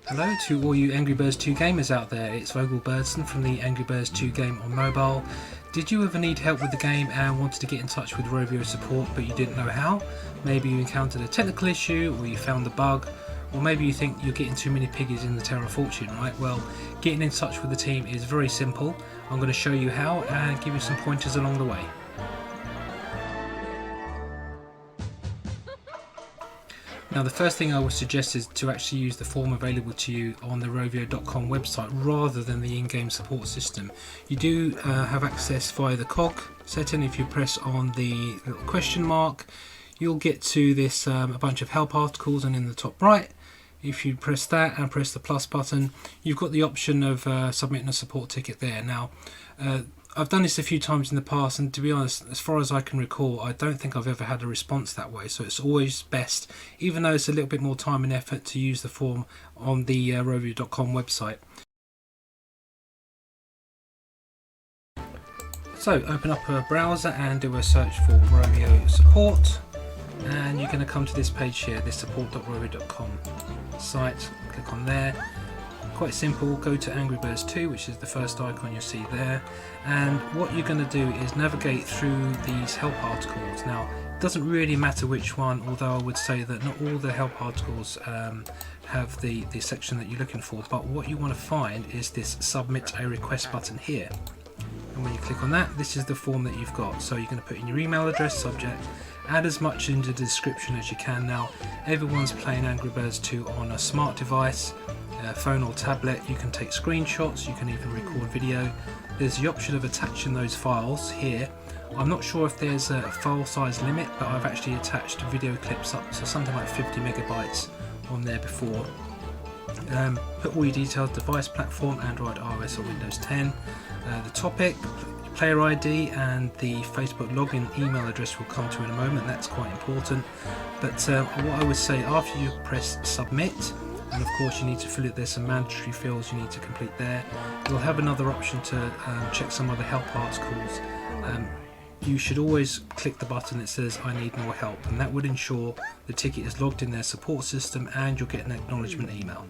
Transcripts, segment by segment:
Hello to all you Angry Birds 2 gamers out there, it's Vogel Birdson from the Angry Birds 2 game on mobile. Did you ever need help with the game and wanted to get in touch with Rovio support but you didn't know how? Maybe you encountered a technical issue, or you found a bug, or maybe you think you're getting too many piggies in the Tower of Fortune, right? Well, getting in touch with the team is very simple. I'm going to show you how and give you some pointers along the way. Now, the first thing I would suggest is to actually use the form available to you on the Rovio.com website rather than the in-game support system. You do have access via the cog setting. If you press on the little question mark, you'll get to this a bunch of help articles, and in the top right, if you press that and press the plus button, you've got the option of submitting a support ticket there. Now, I've done this a few times in the past, and to be honest, as far as I can recall, I don't think I've ever had a response that way. So it's always best, even though it's a little bit more time and effort, to use the form on the Rovio.com website. So open up a browser and do a search for Rovio support, and you're going to come to this page here, this support.rovio.com site. Click on there. Quite simple, go to Angry Birds 2, which is the first icon you see there, and what you're going to do is navigate through these help articles. Now, it doesn't really matter which one, although I would say that not all the help articles have the section that you're looking for, but what you want to find is this submit a request button here. And when you click on that, this is the form that you've got. So you're going to put in your email address, subject, add as much into the description as you can. Now, everyone's playing Angry Birds 2 on a smart device, phone or tablet. You can take screenshots, you can even record video. There's the option of attaching those files here. I'm not sure if there's a file size limit, but I've actually attached video clips up to something like 50 megabytes on there before. Put all your details, device platform, Android, iOS or Windows 10, the topic, player ID, and the Facebook login email address will come to in a moment. That's quite important. But what I would say, after you press submit, and of course you need to fill it, there's some mandatory fields you need to complete there. You'll have another option to check some other help articles. You should always click the button that says I need more help, and that would ensure the ticket is logged in their support system and you'll get an acknowledgement email.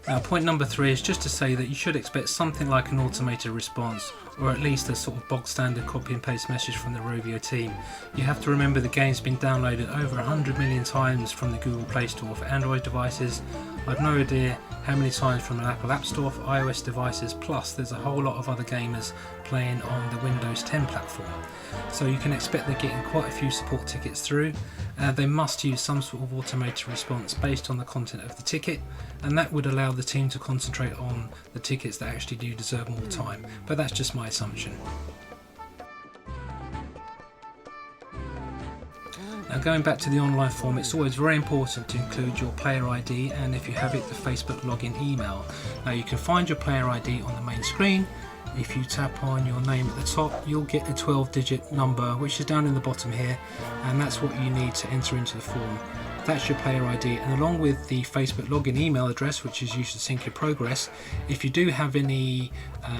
Now, point number 3 is just to say that you should expect something like an automated response, or at least a sort of bog standard copy and paste message from the Rovio team. You have to remember the game's been downloaded over 100 million times from the Google Play Store for Android devices. I've no idea how many times from an Apple App Store for iOS devices, plus there's a whole lot of other gamers playing on the Windows 10 platform. So you can expect they're getting quite a few support tickets through. They must use some sort of automated response based on the content of the ticket, and that would allow the team to concentrate on the tickets that actually do deserve more time, but that's just my assumption. Now, going back to the online form, it's always very important to include your player ID, and if you have it, the Facebook login email. Now, you can find your player ID on the main screen. If you tap on your name at the top, you'll get a 12-digit number, which is down in the bottom here, and that's what you need to enter into the form. That's your player ID, and along with the Facebook login email address, which is used to sync your progress, if you do have any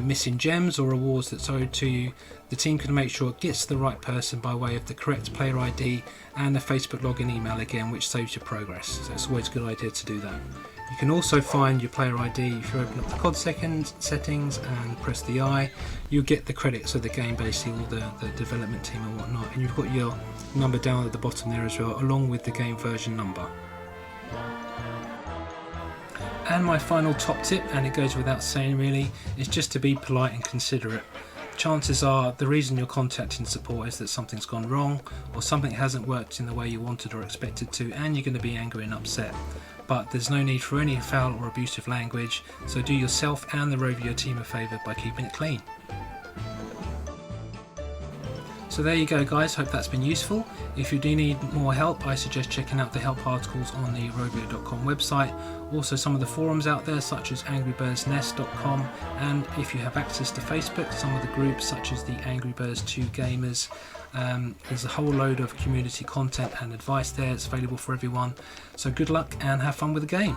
missing gems or rewards that's owed to you, the team can make sure it gets to the right person by way of the correct player ID and the Facebook login email again, which saves your progress. So it's always a good idea to do that. You can also find your player ID if you open up the COD settings and press the I. You'll get the credits of the game, basically all the development team and whatnot, and you've got your number down at the bottom there as well, along with the game version number. And my final top tip, and it goes without saying really, is just to be polite and considerate. Chances are the reason you're contacting support is that something's gone wrong, or something hasn't worked in the way you wanted or expected to, and you're going to be angry and upset. But there's no need for any foul or abusive language, so do yourself and the Rovio team a favour by keeping it clean. So there you go guys, hope that's been useful. If you do need more help, I suggest checking out the help articles on the Rovio.com website, also some of the forums out there such as angrybirdsnest.com, and if you have access to Facebook, some of the groups such as the Angry Birds 2 gamers. There's a whole load of community content and advice there. It's available for everyone. So good luck and have fun with the game.